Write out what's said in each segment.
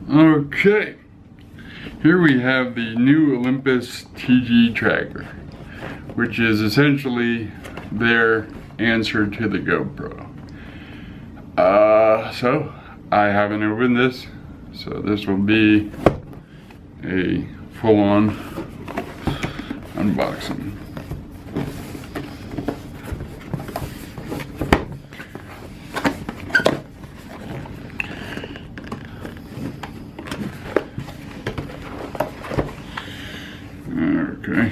Okay, here we have the new Olympus TG Tracker, which is essentially their answer to the GoPro. So I haven't opened this, so this will be a full-on unboxing. Okay,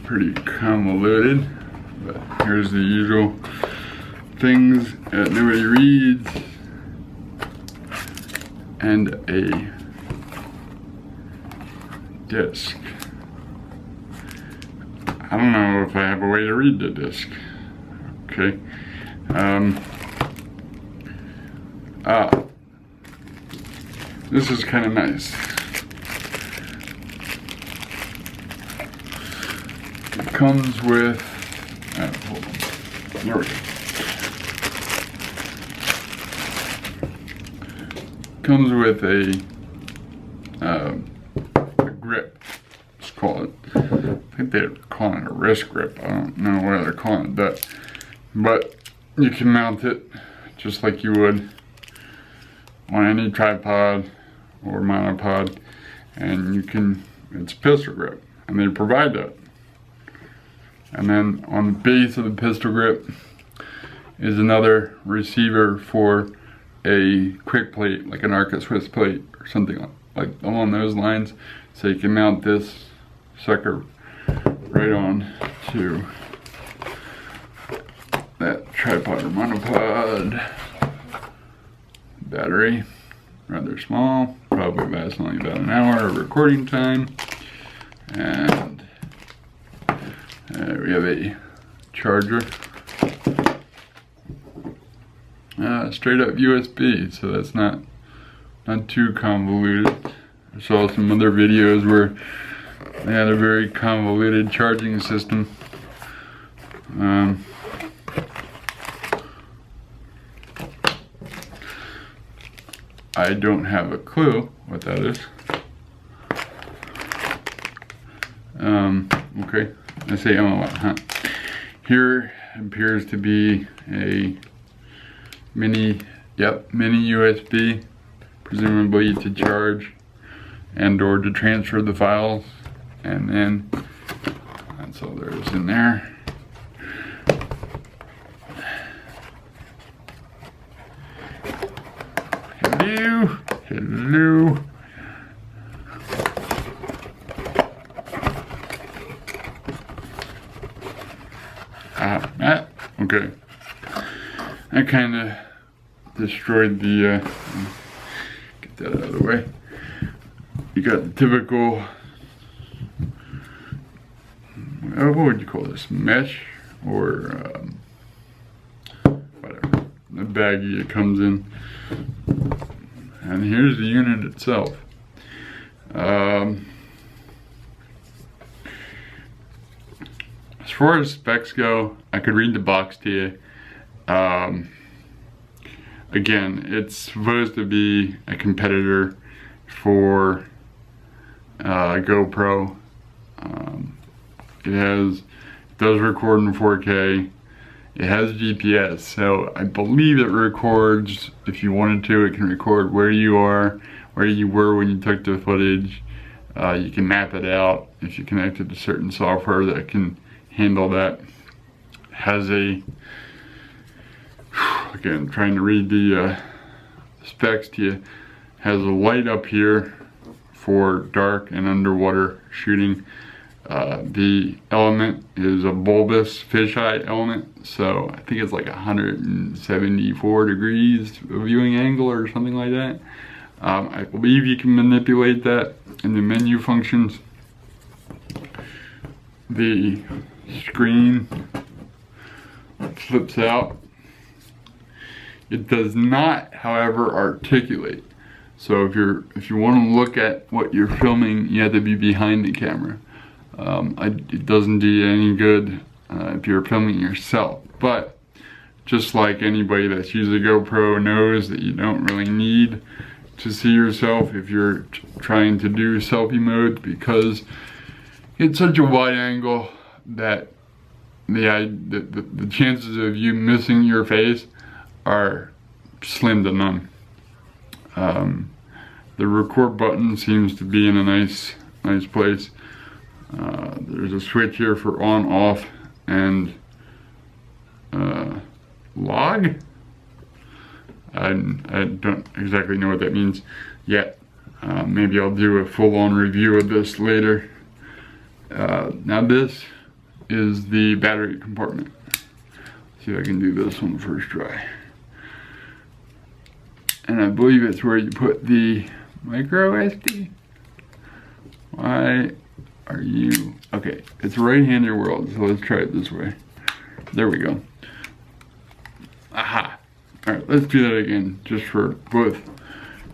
pretty convoluted, but here's the usual things that nobody reads, and a disc. I don't know if I have a way to read the disc. Okay. This is kind of nice. It comes with, hold on, there we go. Comes with a grip, let's call it. I think they're calling it a wrist grip. I don't know what they're calling it that. But you can mount it just like you would on any tripod or monopod, and you can, it's a pistol grip, and they provide that. And then on the base of the pistol grip is another receiver for a quick plate, like an Arca Swiss plate or something like along those lines. So you can mount this sucker right on to that tripod or monopod. Battery, rather small, probably lasts only about an hour of recording time. And we have a charger, straight up USB, so that's not too convoluted. I saw some other videos where they had a very convoluted charging system. I don't have a clue what that is. Okay, I say huh? Here appears to be a mini USB, presumably to charge and or to transfer the files, and then that's all there is in there. Hello. Okay. I kind of destroyed the, get that out of the way. You got the typical, what would you call this, mesh, or whatever, the baggie it comes in. And here's the unit itself. As far as specs go, I could read the box to you. Again, it's supposed to be a competitor for GoPro. It does record in 4K. It has GPS, so I believe it records, if you wanted to, it can record where you are, where you were when you took the footage. You can map it out if you connect it to certain software that can handle that. Has a, again, trying to read the specs to you, has a light up here for dark and underwater shooting. The element is a bulbous fisheye element, so I think it's like 174 degrees viewing angle or something like that. I believe you can manipulate that in the menu functions. The screen flips out. It does not, however, articulate. So if you want to look at what you're filming, you have to be behind the camera. It doesn't do you any good if you're filming yourself. But just like anybody that's used a GoPro knows that you don't really need to see yourself if you're trying to do selfie mode, because it's such a wide angle that the chances of you missing your face are slim to none. The record button seems to be in a nice place. There's a switch here for on, off, and log. I don't exactly know what that means yet. Maybe I'll do a full-on review of this later. Now this is the battery compartment. See if I can do this on the first try. And I believe it's where you put the micro SD. Why are you? Okay, it's right-hander world, so let's try it this way. There we go. Aha. All right, let's do that again, just for both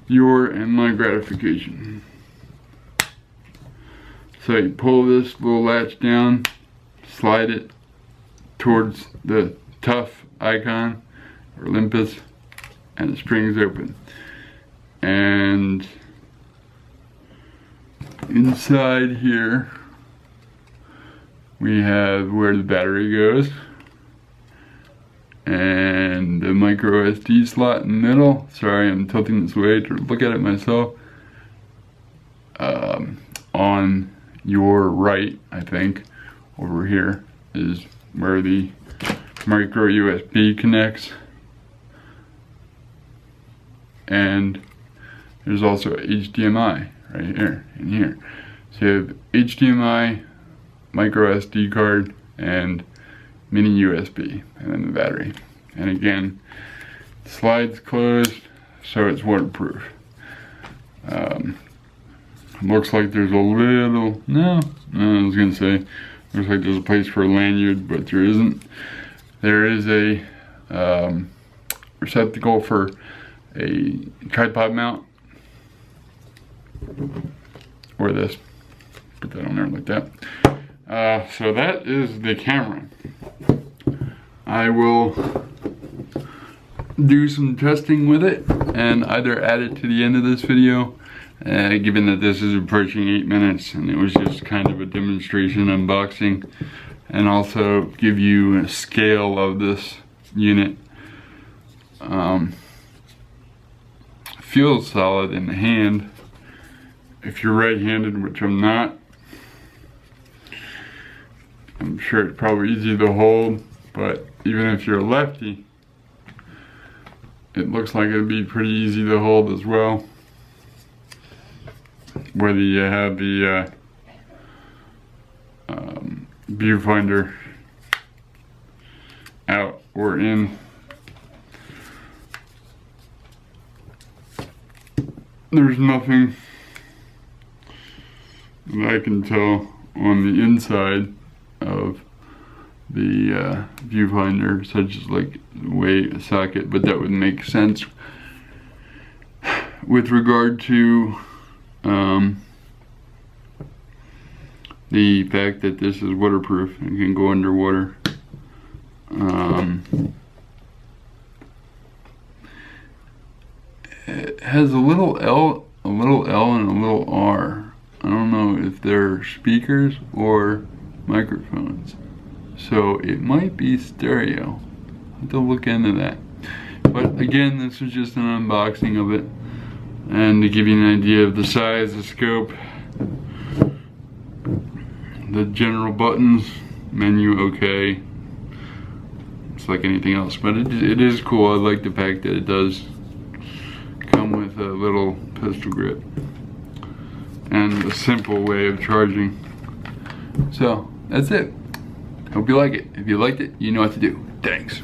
your and my gratification. So you pull this little latch down, slide it towards the tough icon, or Olympus, and the spring's open. And inside here, we have where the battery goes, and the micro SD slot in the middle. Sorry, I'm tilting this way to look at it myself. On your right, I think, over here is where the micro USB connects. And there's also HDMI right here and here. So you have HDMI, micro SD card, and mini USB, and then the battery. And again, slides closed, so it's waterproof. Looks like there's a little, I was gonna say, looks like there's a place for a lanyard, but there isn't. There is a receptacle for a tripod mount, or this. Put that on there like that. So that is the camera. I will do some testing with it and either add it to the end of this video, given that this is approaching 8 minutes and it was just kind of a demonstration unboxing, and also give you a scale of this unit. Feels solid in the hand. If you're right-handed, which I'm not, I'm sure it's probably easy to hold, but even if you're a lefty, it looks like it'd be pretty easy to hold as well. Whether you have the viewfinder out or in. There's nothing that I can tell on the inside of the viewfinder, such as like the way a socket, but that would make sense with regard to the fact that this is waterproof and can go underwater. It has a little L and a little R. I don't know if they're speakers or microphones, so it might be stereo. I'll have to look into that. But again, this was just an unboxing of it, and to give you an idea of the size, the scope, the general buttons, menu okay. It's like anything else, but it is cool. I like the fact that it does come with a little pistol grip and a simple way of charging. So that's it. Hope you like it. If you liked it, you know what to do. Thanks.